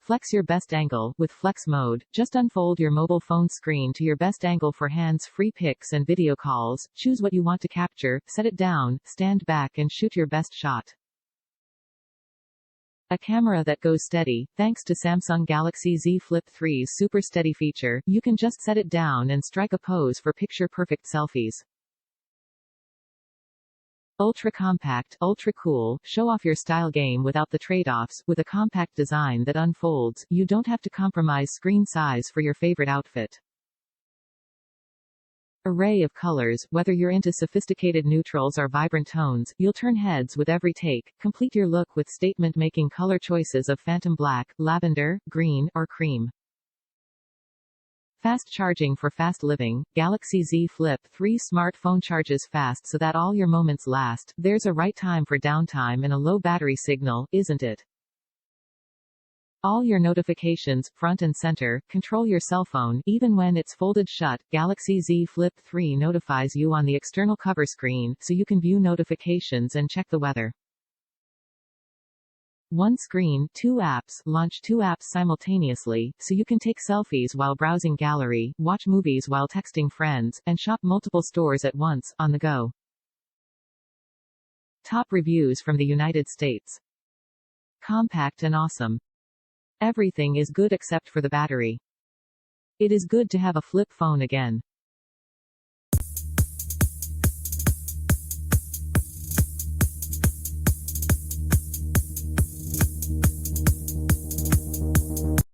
Flex your best angle. With Flex Mode, just unfold your mobile phone screen to your best angle for hands-free pics and video calls. Choose what you want to capture, set it down, stand back and shoot your best shot. A camera that goes steady. Thanks to Samsung Galaxy Z Flip 3's Super Steady feature, you can just set it down and strike a pose for picture-perfect selfies. Ultra compact, ultra cool. Show off your style game without the trade-offs. With a compact design that unfolds, you don't have to compromise screen size for your favorite outfit. Array of colors. Whether you're into sophisticated neutrals or vibrant tones, you'll turn heads with every take. Complete your look with statement-making color choices of phantom black, lavender, green, or cream. Fast charging for fast living. Galaxy Z Flip 3 smartphone charges fast so that all your moments last. There's a right time for downtime and a low battery signal, isn't it? All your notifications, front and center. Control your cell phone, even when it's folded shut. Galaxy Z Flip 3 notifies you on the external cover screen, so you can view notifications and check the weather. One screen, 2 apps. Launch 2 apps simultaneously, so you can take selfies while browsing gallery, watch movies while texting friends, and shop multiple stores at once, on the go. Top reviews from the United States. Compact and awesome. Everything is good except for the battery. It is good to have a flip phone again.